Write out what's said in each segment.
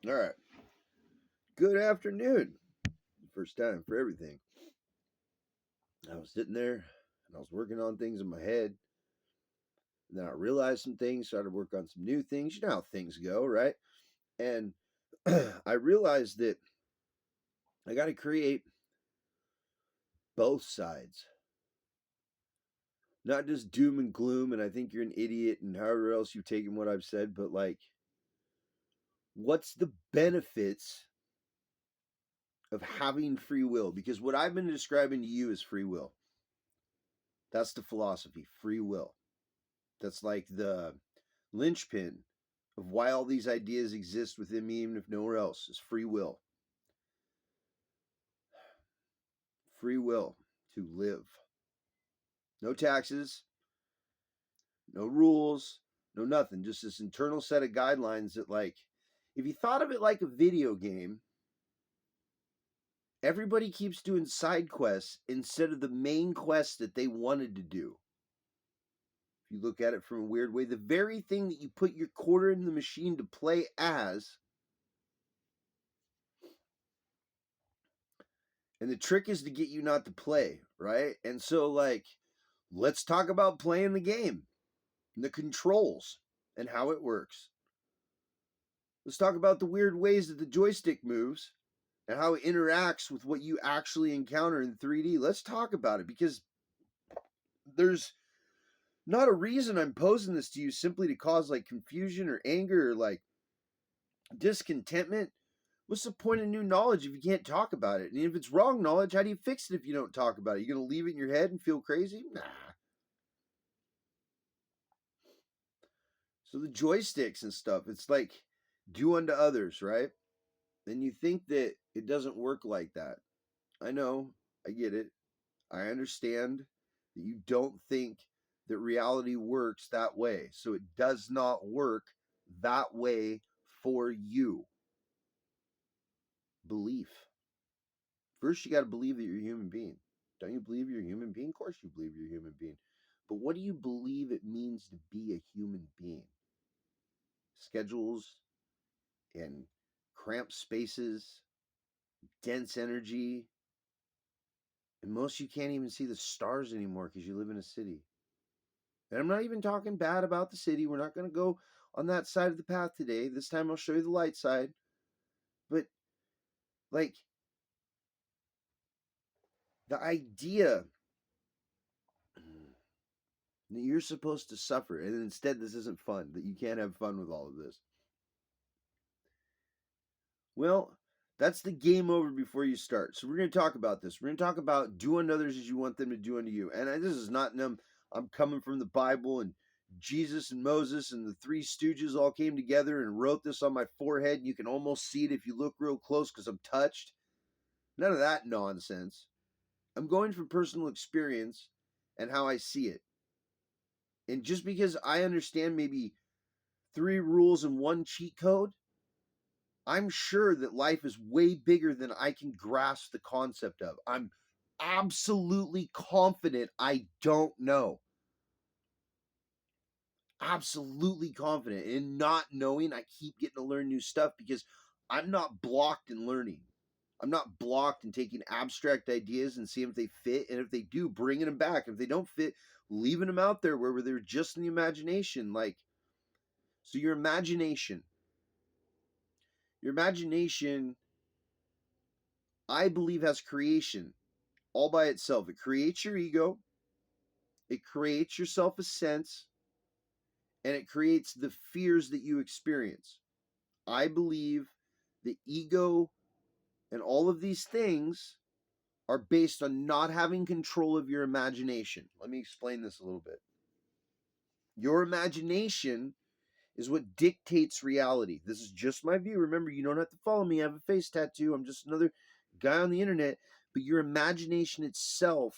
All right. Good afternoon. First time for everything. I was sitting there and I was working on things in my head. And then I realized some things, started to work on some new things. You know how things go, right? And I realized that I got to create both sides, not just doom and gloom. And I think you're an idiot and however else you've taken what I've said, but like, what's the benefits of having free will? Because what I've been describing to you is free will. That's the philosophy, free will. That's like the linchpin of why all these ideas exist within me, even if nowhere else, is free will. Free will to live. No taxes, no rules, no nothing. Just this internal set of guidelines that, like, if you thought of it like a video game, everybody keeps doing side quests instead of the main quest that they wanted to do. If you look at it from a weird way, the very thing that you put your quarter in the machine to play as. And the trick is to get you not to play, right? And so, like, let's talk about playing the game, and the controls, and how it works. Let's talk about the weird ways that the joystick moves and how it interacts with what you actually encounter in 3D. Let's talk about it because there's not a reason I'm posing this to you simply to cause like confusion or anger or like discontentment. What's the point of new knowledge if you can't talk about it? And if it's wrong knowledge, how do you fix it if you don't talk about it? You going to leave it in your head and feel crazy? Nah. So the joysticks and stuff, it's like do unto others, right? And you think that it doesn't work like that. I know, I get it. I understand that you don't think that reality works that way. So it does not work that way for you. Belief. First, you got to believe that you're a human being. Don't you believe you're a human being? Of course, you believe you're a human being. But what do you believe it means to be a human being? Schedules and cramped spaces, dense energy, and most you can't even see the stars anymore because you live in a city. And I'm not even talking bad about the city. We're not going to go on that side of the path today. This time I'll show you the light side. But like the idea that you're supposed to suffer and instead this isn't fun, that you can't have fun with all of this. Well, that's the game over before you start. So we're going to talk about this. We're going to talk about do unto others as you want them to do unto you. And this is not I'm coming from the Bible and Jesus and Moses and the three stooges all came together and wrote this on my forehead. And you can almost see it if you look real close because I'm touched. None of that nonsense. I'm going from personal experience and how I see it. And just because I understand maybe 3 rules and 1 cheat code, I'm sure that life is way bigger than I can grasp the concept of. I'm absolutely confident I don't know. Absolutely confident. In not knowing, I keep getting to learn new stuff because I'm not blocked in learning. I'm not blocked in taking abstract ideas and seeing if they fit. And if they do, bringing them back. If they don't fit, leaving them out there where they're just in the imagination. Like, so your imagination, I believe, has creation all by itself. It creates your ego, it creates your self sense, and it creates the fears that you experience. I believe the ego and all of these things are based on not having control of your imagination. Let me explain this a little bit. Your imagination is what dictates reality. This is just my view. Remember, you don't have to follow me. I have a face tattoo. I'm just another guy on the internet. But your imagination itself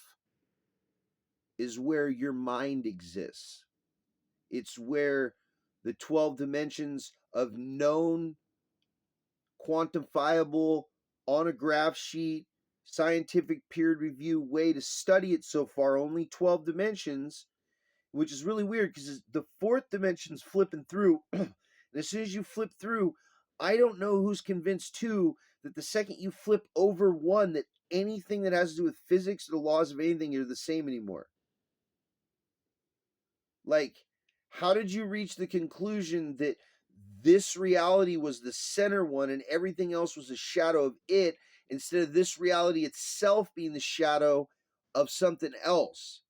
is where your mind exists. It's where the 12 dimensions of known, quantifiable, on a graph sheet, scientific peer review way to study it so far, only 12 dimensions, which is really weird because the 4th dimension's flipping through. And as soon as you flip through, I don't know who's convinced too that the second you flip over one, that anything that has to do with physics or the laws of anything are the same anymore. Like, how did you reach the conclusion that this reality was the center one and everything else was a shadow of it, instead of this reality itself being the shadow of something else?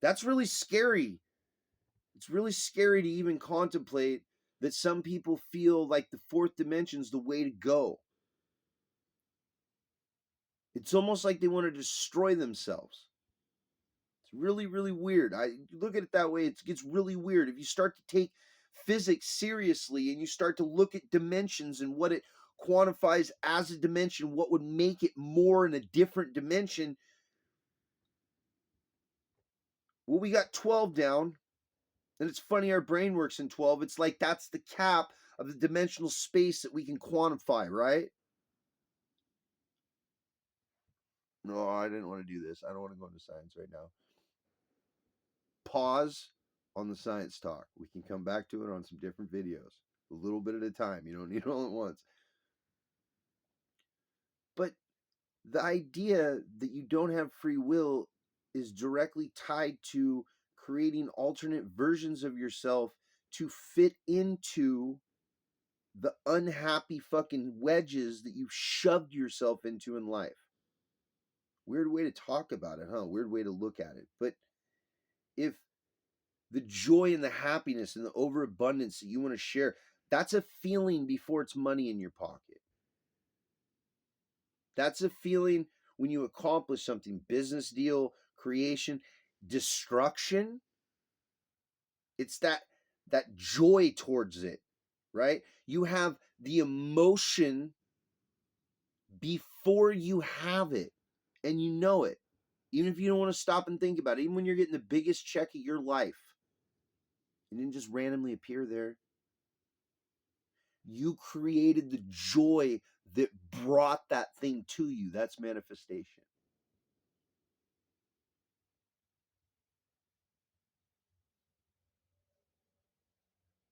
That's really scary. It's really scary to even contemplate that some people feel like the fourth dimension's the way to go. It's almost like they want to destroy themselves. It's really, really weird. I look at it that way, it gets really weird. If you start to take physics seriously and you start to look at dimensions and what it quantifies as a dimension, what would make it more in a different dimension. Well, we got 12 down, and it's funny our brain works in 12. It's like that's the cap of the dimensional space that we can quantify, right? No, I didn't want to do this. I don't want to go into science right now. Pause on the science talk. We can come back to it on some different videos, a little bit at a time. You don't need it all at once. But the idea that you don't have free will is directly tied to creating alternate versions of yourself to fit into the unhappy fucking wedges that you've shoved yourself into in life. Weird way to talk about it, huh? Weird way to look at it. But if the joy and the happiness and the overabundance that you want to share, that's a feeling before it's money in your pocket. That's a feeling when you accomplish something, business deal, creation, destruction. It's that joy towards it, right? You have the emotion before you have it, and you know it. Even if you don't want to stop and think about it, even when you're getting the biggest check of your life, it didn't just randomly appear there. You created the joy that brought that thing to you. That's manifestation.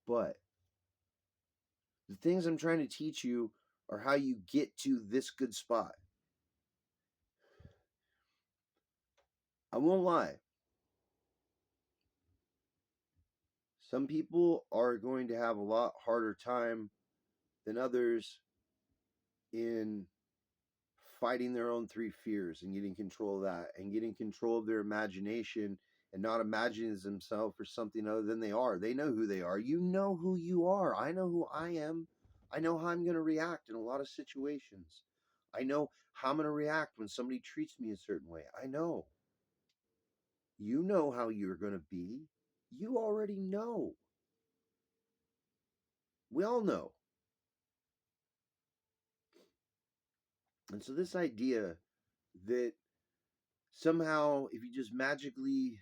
But the things I'm trying to teach you are how you get to this good spot. I won't lie. Some people are going to have a lot harder time than others in fighting their own three fears and getting control of that and getting control of their imagination and not imagining themselves for something other than they are. They know who they are. You know who you are. I know who I am. I know how I'm going to react in a lot of situations. I know how I'm going to react when somebody treats me a certain way. I know. You know how you're going to be. You already know. We all know. And so, this idea that somehow, if you just magically,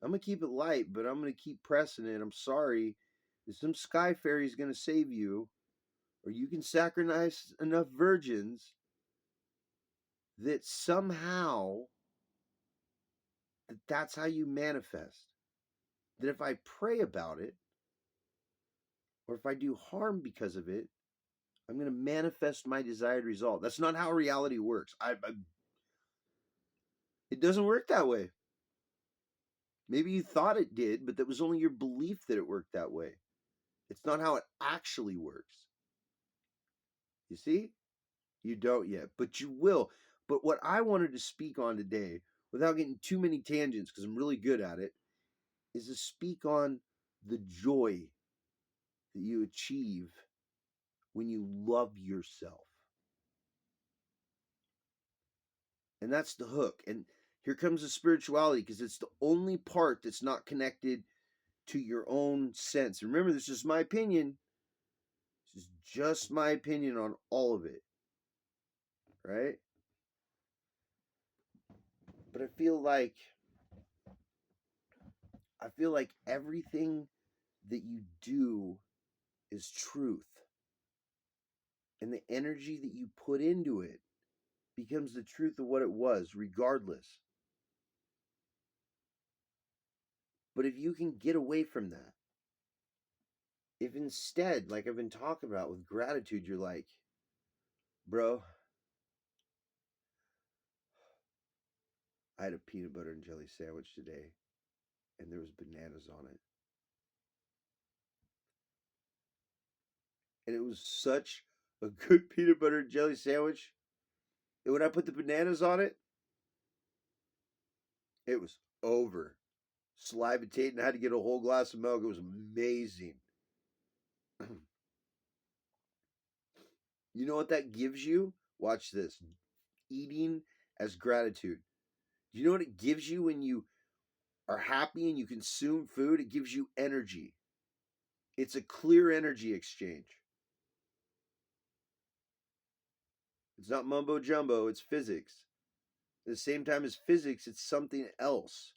I'm going to keep it light, but I'm going to keep pressing it. I'm sorry. Some sky fairy's going to save you, or you can sacrifice enough virgins that somehow that's how you manifest. That if I pray about it, or if I do harm because of it, I'm going to manifest my desired result. That's not how reality works. It doesn't work that way. Maybe you thought it did, but that was only your belief that it worked that way. It's not how it actually works. You see? You don't yet, but you will. But what I wanted to speak on today, without getting too many tangents, because I'm really good at it, is to speak on the joy that you achieve when you love yourself. And that's the hook. And here comes the spirituality, because it's the only part that's not connected to your own sense. Remember, this is my opinion. This is just my opinion on all of it. Right? But I feel like everything that you do is truth. And the energy that you put into it becomes the truth of what it was, regardless. But if you can get away from that, If instead, like I've been talking about with gratitude, you're like, bro, I had a peanut butter and jelly sandwich today, and there was bananas on it. And it was such a good peanut butter and jelly sandwich. And when I put the bananas on it, it was over. Salivating, I had to get a whole glass of milk. It was amazing. You know what that gives you? Watch this. Eating as gratitude. Do you know what it gives you when you are happy and you consume food? It gives you energy. It's a clear energy exchange. It's not mumbo jumbo, it's physics. At the same time as physics, it's something else.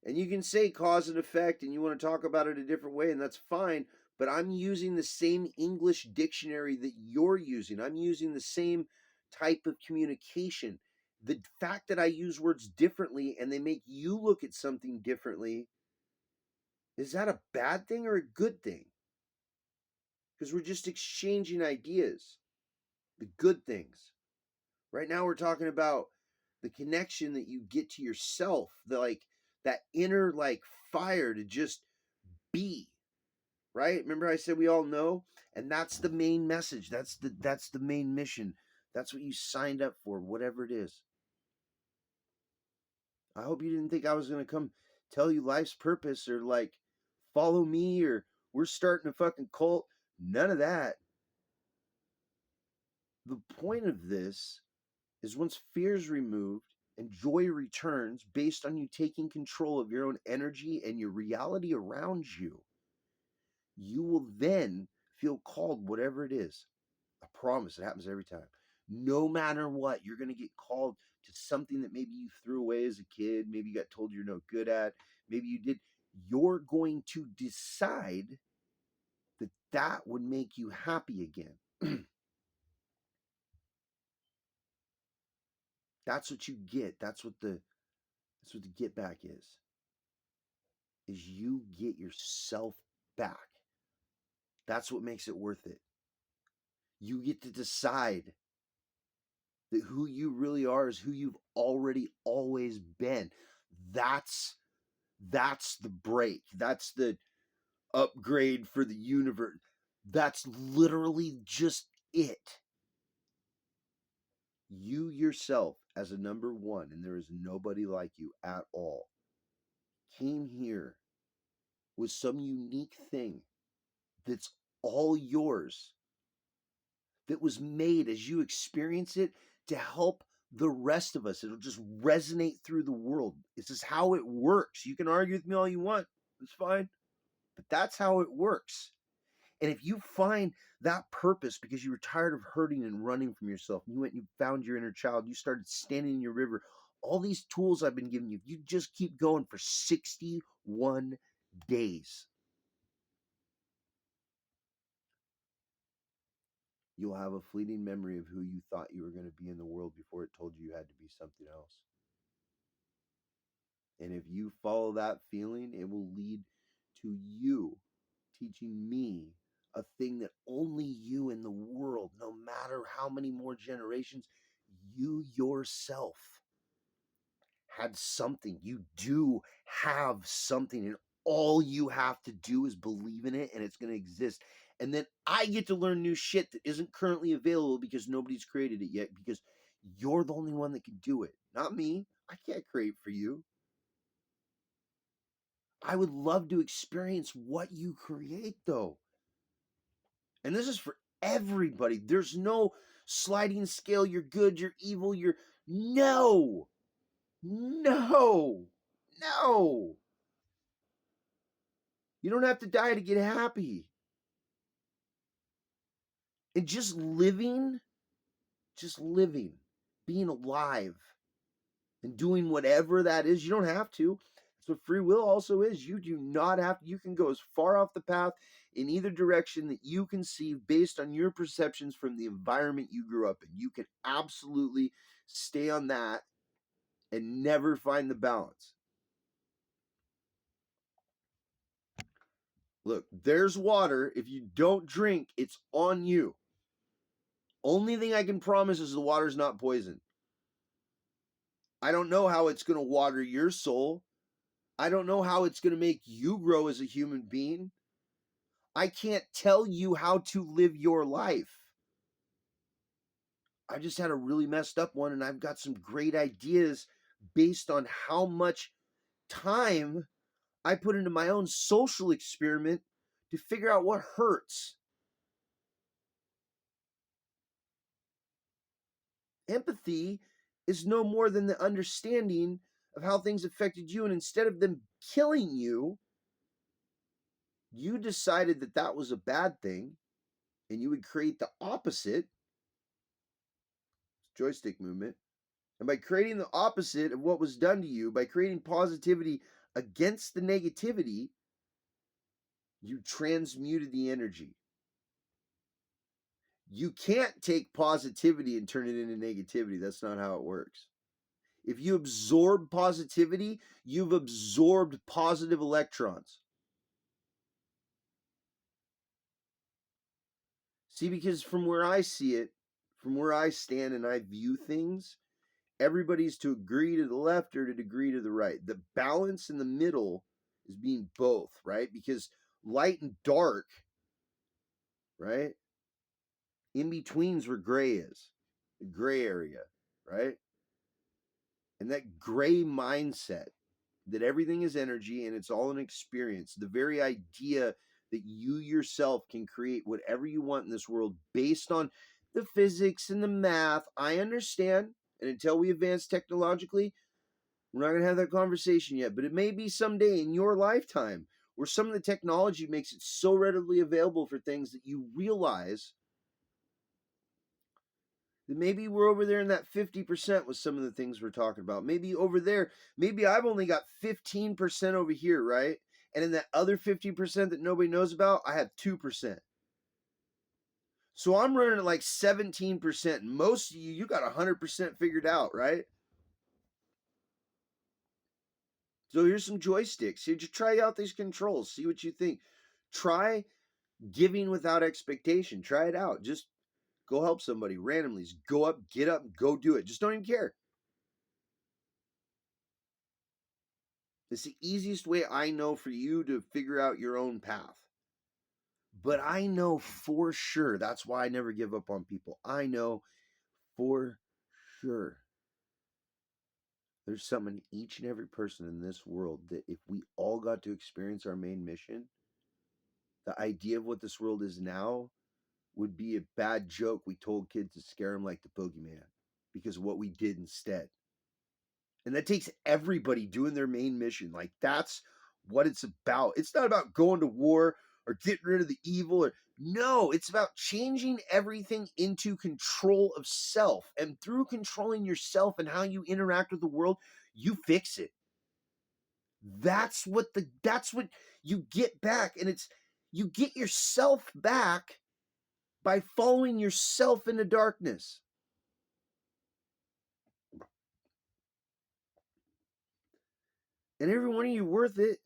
And you can say cause and effect and you want to talk about it a different way, and that's fine. But I'm using the same English dictionary that you're using. I'm using the same type of communication. The fact that I use words differently and they make you look at something differently, is that a bad thing or a good thing? Because we're just exchanging ideas, the good things. Right now, we're talking about the connection that you get to yourself, the like that inner like fire to just be, right? Remember I said we all know, and that's the main message. That's the main mission. That's what you signed up for, whatever it is. I hope you didn't think I was going to come tell you life's purpose or like follow me or we're starting a fucking cult. None of that. The point of this is once fear is removed and joy returns based on you taking control of your own energy and your reality around you, you will then feel called whatever it is. I promise it happens every time. No matter what, you're going to get called to something that maybe you threw away as a kid, maybe you got told you're no good at, maybe you did. You're going to decide that that would make you happy again. That's what you get. That's what the get back is you get yourself back. That's what makes it worth it. You get to decide that who you really are is who you've already always been. That's that's the break. That's the upgrade for the universe. That's literally just it. You yourself as a number one, and there is nobody like you at all, came here with some unique thing that's all yours, that was made as you experience it to help the rest of us. It'll just resonate through the world. This is how it works. You can argue with me all you want. It's fine. But that's how it works. And if you find that purpose because you were tired of hurting and running from yourself, and you went and you found your inner child, you started standing in your river, all these tools I've been giving you, you just keep going for 61 days, you'll have a fleeting memory of who you thought you were going to be in the world before it told you you had to be something else. And if you follow that feeling, it will lead to you teaching me a thing that only you in the world, no matter how many more generations, you yourself had something. You do have something, and all you have to do is believe in it, and it's going to exist. And then I get to learn new shit that isn't currently available because nobody's created it yet, because you're the only one that can do it, not me. I can't create for you. I would love to experience what you create, though. And this is for everybody. There's no sliding scale. You're good, you're evil, you're. No! No! No! You don't have to die to get happy. And just living, being alive, and doing whatever that is, you don't have to. That's what free will also is. You do not have to. You can go as far off the path in either direction that you conceive based on your perceptions from the environment you grew up in. You can absolutely stay on that and never find the balance. Look, there's water. If you don't drink, it's on you. Only thing I can promise is the water's not poison. I don't know how it's going to water your soul. I don't know how it's going to make you grow as a human being. I can't tell you how to live your life. I just had a really messed up one, and I've got some great ideas based on how much time I put into my own social experiment to figure out what hurts. Empathy is no more than the understanding of how things affected you, and instead of them killing you, you decided that that was a bad thing, and you would create the opposite joystick movement. And by creating the opposite of what was done to you, by creating positivity against the negativity, you transmuted the energy. You can't take positivity and turn it into negativity. That's not how it works. If you absorb positivity, you've absorbed positive electrons. See, because from where I see it, from where I stand and I view things, everybody's to agree to the left or to agree to the right. The balance in the middle is being both, right? Because light and dark, right? In between's where gray is, the gray area, right? And that gray mindset that everything is energy and it's all an experience, the very idea that you yourself can create whatever you want in this world based on the physics and the math. I understand. And until we advance technologically, we're not going to have that conversation yet, but it may be someday in your lifetime where some of the technology makes it so readily available for things that you realize that maybe we're over there in that 50% with some of the things we're talking about. Maybe over there, maybe I've only got 15% over here, right? And in that other 50% that nobody knows about, I have 2%. So I'm running at like 17%. Most of you got 100% figured out, right? So here's some joysticks. Here, just try out these controls. See what you think. Try giving without expectation. Try it out. Just go help somebody randomly. Just go up, get up, go do it. Just don't even care. It's the easiest way I know for you to figure out your own path. But I know for sure, that's why I never give up on people. I know for sure there's something in each and every person in this world that if we all got to experience our main mission, the idea of what this world is now would be a bad joke we told kids to scare them like the boogeyman because of what we did instead. And that takes everybody doing their main mission. Like that's what it's about. It's not about going to war or getting rid of the evil or no, it's about changing everything into control of self. And through controlling yourself and how you interact with the world, you fix it. That's what you get back. And it's you get yourself back by following yourself into darkness. And every one of you worth it.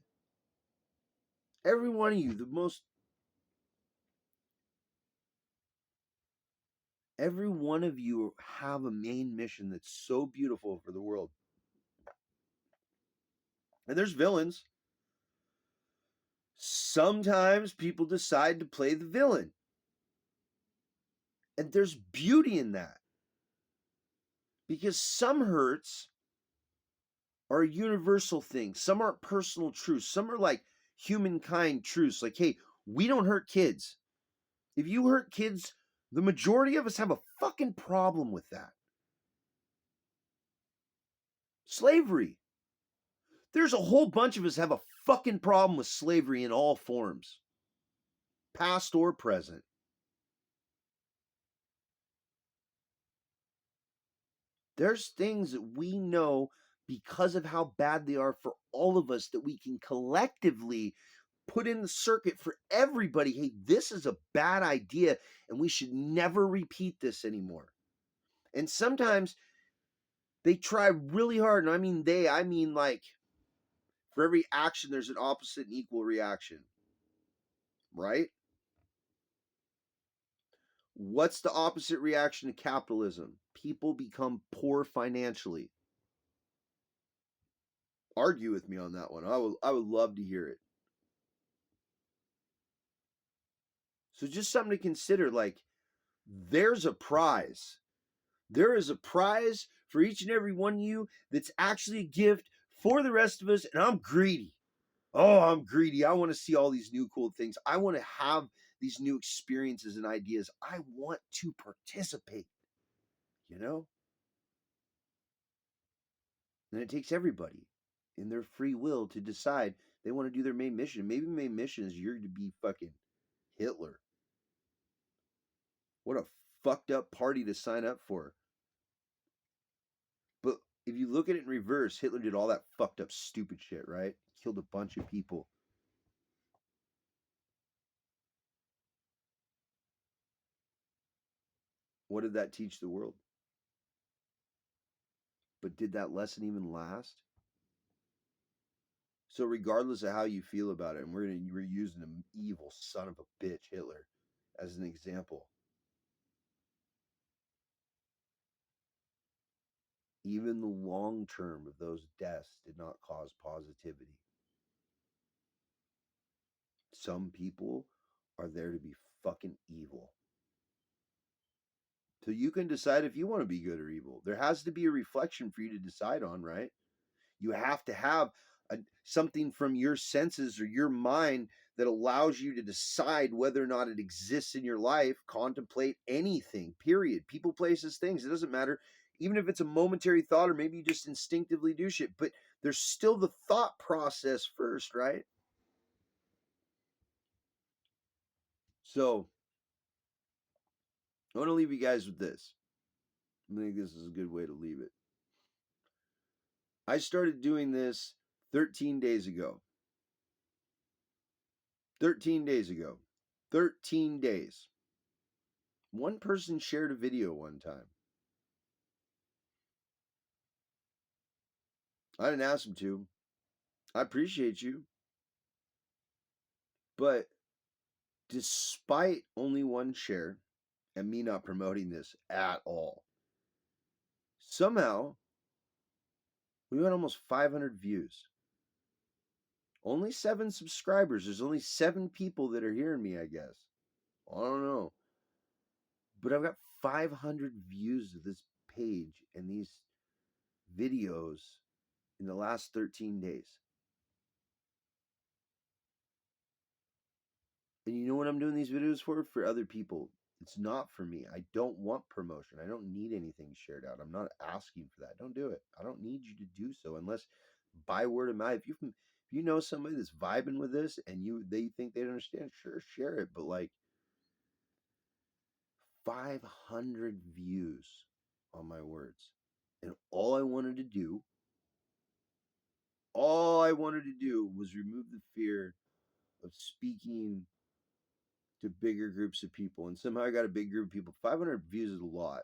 Every one of you, every one of you have a main mission that's so beautiful for the world. And there's villains. Sometimes people decide to play the villain. And there's beauty in that. Because some hurts are a universal thing. Some aren't personal truths. Some are like humankind truths. Like, hey, we don't hurt kids. If you hurt kids, the majority of us have a fucking problem with that. Slavery. There's a whole bunch of us have a fucking problem with slavery in all forms, past or present. There's things that we know because of how bad they are for all of us that we can collectively put in the circuit for everybody. Hey, this is a bad idea and we should never repeat this anymore. And sometimes they try really hard. And I mean like for every action, there's an opposite and equal reaction. right? What's the opposite reaction to capitalism? People become poor financially. Argue with me on that one. I would love to hear it. So just something to consider, like there's a prize. There is a prize for each and every one of you that's actually a gift for the rest of us, and I'm greedy. Oh, I'm greedy. I want to see all these new cool things. I want to have these new experiences and ideas. I want to participate, you know? And it takes everybody in their free will to decide they want to do their main mission. Maybe the main mission is you're to be fucking Hitler. What a fucked up party to sign up for. But if you look at it in reverse, Hitler did all that fucked up stupid shit, right? Killed a bunch of people. What did that teach the world? But did that lesson even last? So regardless of how you feel about it, and we're using an evil son of a bitch, Hitler, as an example. Even the long term of those deaths did not cause positivity. Some people are there to be fucking evil. So you can decide if you want to be good or evil. There has to be a reflection for you to decide on, right? You have to have something from your senses or your mind that allows you to decide whether or not it exists in your life, contemplate anything, period. People, places, things. It doesn't matter. Even if it's a momentary thought or maybe you just instinctively do shit, but there's still the thought process first, right? So I want to leave you guys with this. I think this is a good way to leave it. I started doing this 13 days ago. 13 days ago. 13 days. One person shared a video one time. I didn't ask him to. I appreciate you. But despite only one share and me not promoting this at all, somehow we got almost 500 views. Only 7 subscribers. There's only 7 people that are hearing me, I guess. I don't know. But I've got 500 views of this page and these videos in the last 13 days. And you know what I'm doing these videos for? For other people. It's not for me. I don't want promotion. I don't need anything shared out. I'm not asking for that. Don't do it. I don't need you to do so unless by word of mouth. If you know somebody that's vibing with this and they think they understand, sure, share it. But like 500 views on my words. And all I wanted to do was remove the fear of speaking to bigger groups of people. And somehow I got a big group of people. 500 views is a lot.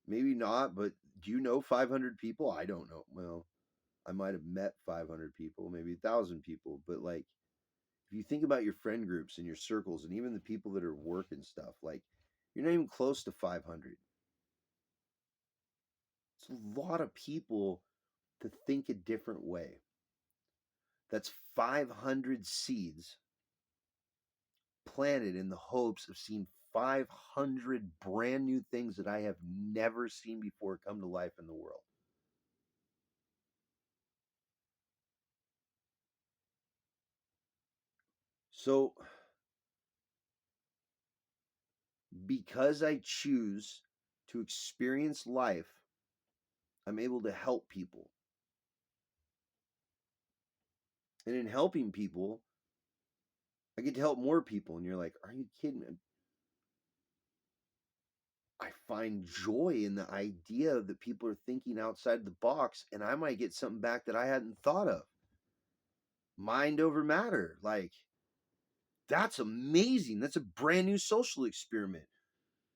Maybe not, but do you know 500 people? I don't know. Well, I might have met 500 people, maybe 1,000 people. But like, if you think about your friend groups and your circles and even the people that are working stuff, like, you're not even close to 500. It's a lot of people to think a different way. That's 500 seeds planted in the hopes of seeing 500 brand new things that I have never seen before come to life in the world. So, because I choose to experience life, I'm able to help people. And in helping people, I get to help more people. And you're like, are you kidding me? I find joy in the idea that people are thinking outside the box, and I might get something back that I hadn't thought of. Mind over matter. Like, that's amazing. That's a brand new social experiment.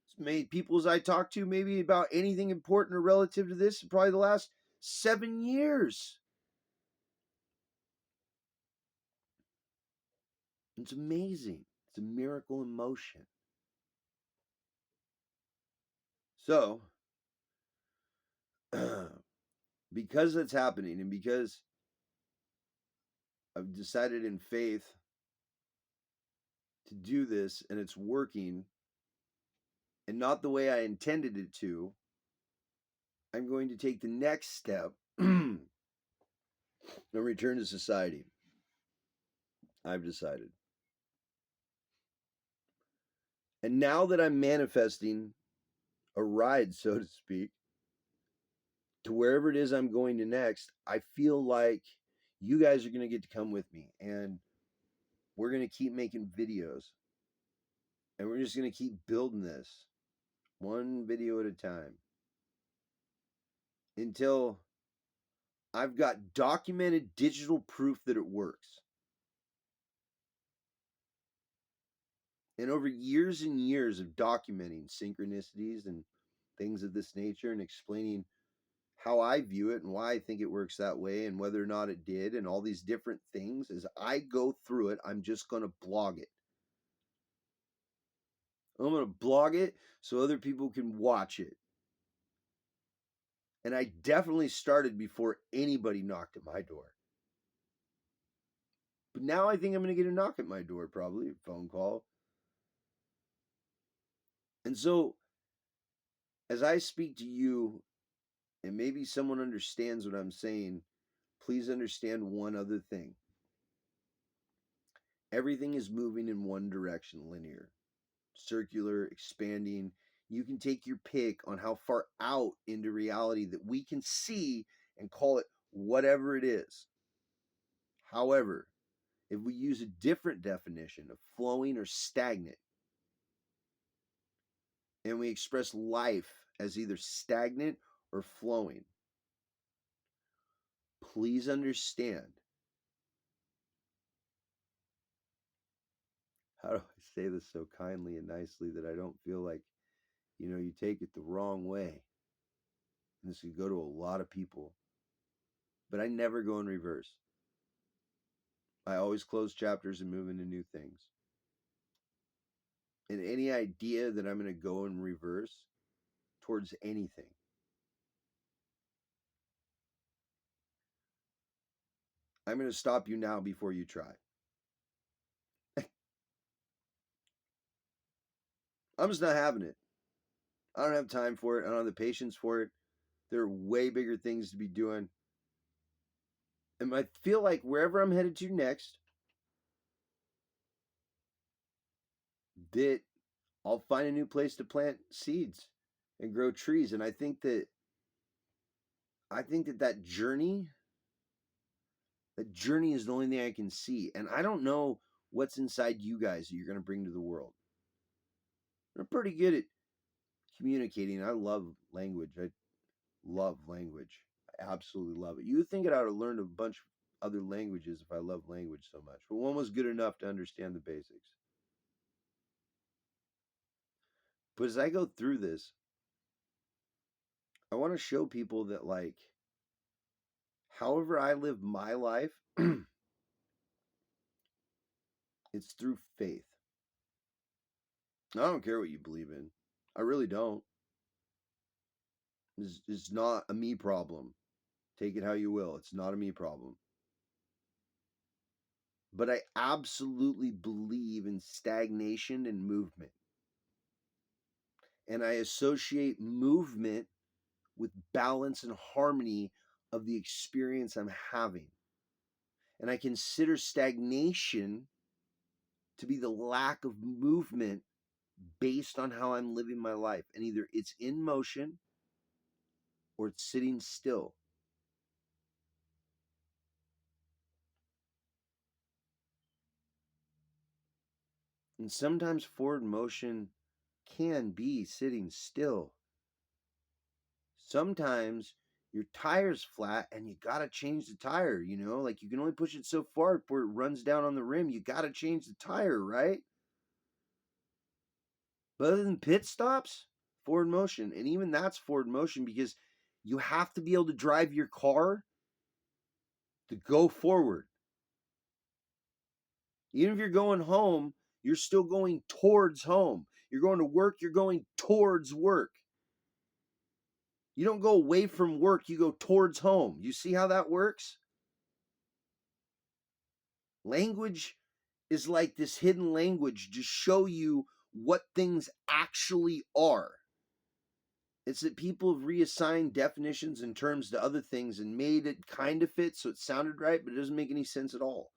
It's made people as I talk to maybe about anything important or relative to this in probably the last 7 years. It's amazing. It's a miracle in motion. So, because that's happening and because I've decided in faith to do this and it's working and not the way I intended it to, I'm going to take the next step and return to society. I've decided. And now that I'm manifesting a ride, so to speak, to wherever it is I'm going to next, I feel like you guys are going to get to come with me and we're going to keep making videos and we're just going to keep building this one video at a time until I've got documented digital proof that it works. And over years and years of documenting synchronicities and things of this nature and explaining how I view it and why I think it works that way and whether or not it did and all these different things, as I go through it, I'm just going to blog it. I'm going to blog it so other people can watch it. And I definitely started before anybody knocked at my door. But now I think I'm going to get a knock at my door, probably a phone call. And so, as I speak to you, and maybe someone understands what I'm saying, please understand one other thing. Everything is moving in one direction, linear, circular, expanding. You can take your pick on how far out into reality that we can see and call it whatever it is. However, if we use a different definition of flowing or stagnant, and we express life as either stagnant or flowing, please understand. How do I say this so kindly and nicely that I don't feel like, you take it the wrong way? And this could go to a lot of people. But I never go in reverse. I always close chapters and move into new things. And any idea that I'm going to go in reverse towards anything, I'm going to stop you now before you try. I'm just not having it. I don't have time for it. I don't have the patience for it. There are way bigger things to be doing. And I feel like wherever I'm headed to next, that I'll find a new place to plant seeds and grow trees. And I think that that journey is the only thing I can see. And I don't know what's inside you guys that you're going to bring to the world. I'm pretty good at communicating. I love language. I love language. I absolutely love it. You would think that I would have learned a bunch of other languages if I love language so much. But one was good enough to understand the basics. But as I go through this, I want to show people that, like, however I live my life, it's through faith. I don't care what you believe in. I really don't. It's not a me problem. Take it how you will. It's not a me problem. But I absolutely believe in stagnation and movement. And I associate movement with balance and harmony of the experience I'm having. And I consider stagnation to be the lack of movement based on how I'm living my life. And either it's in motion or it's sitting still. And sometimes forward motion can be sitting still. Sometimes your tire's flat and you gotta change the tire, like you can only push it so far before it runs down on the rim. You gotta change the tire, right? But other than pit stops, forward motion. And even that's forward motion because you have to be able to drive your car to go forward. Even if you're going home, you're still going towards home. You're going to work, you're going towards work. You don't go away from work, you go towards home. You see how that works? Language is like this hidden language to show you what things actually are. It's that people have reassigned definitions and terms to other things and made it kind of fit so it sounded right, but it doesn't make any sense at all.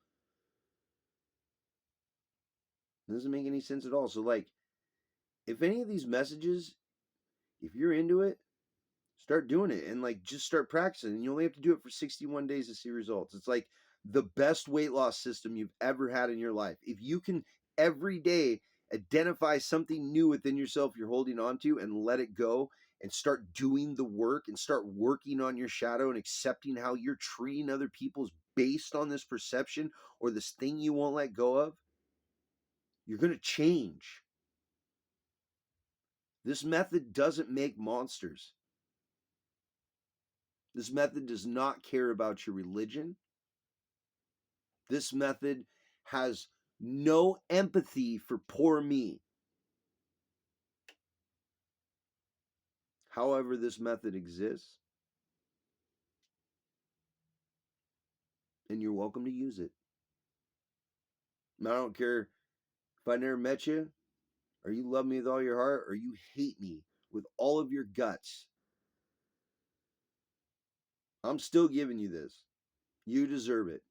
It doesn't make any sense at all. So, like, if any of these messages, if you're into it, start doing it and like just start practicing. And you only have to do it for 61 days to see results. It's like the best weight loss system you've ever had in your life. If you can every day identify something new within yourself you're holding on to and let it go and start doing the work and start working on your shadow and accepting how you're treating other people's based on this perception or this thing you won't let go of, you're going to change. This method doesn't make monsters. This method does not care about your religion. This method has no empathy for poor me. However, this method exists, and you're welcome to use it. And I don't care if I never met you, or you love me with all your heart, or you hate me with all of your guts. I'm still giving you this. You deserve it.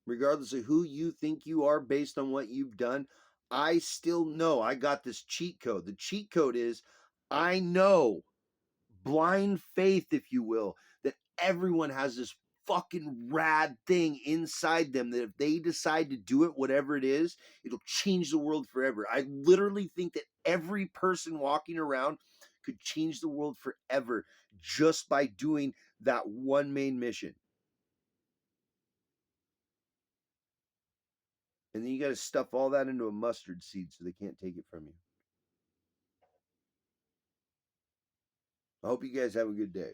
Regardless of who you think you are based on what you've done, I still know I got this cheat code. The cheat code is I know, blind faith, if you will, that everyone has this fucking rad thing inside them that if they decide to do it, whatever it is, it'll change the world forever. I literally think that every person walking around could change the world forever just by doing that one main mission. And then you got to stuff all that into a mustard seed so they can't take it from you. I hope you guys have a good day.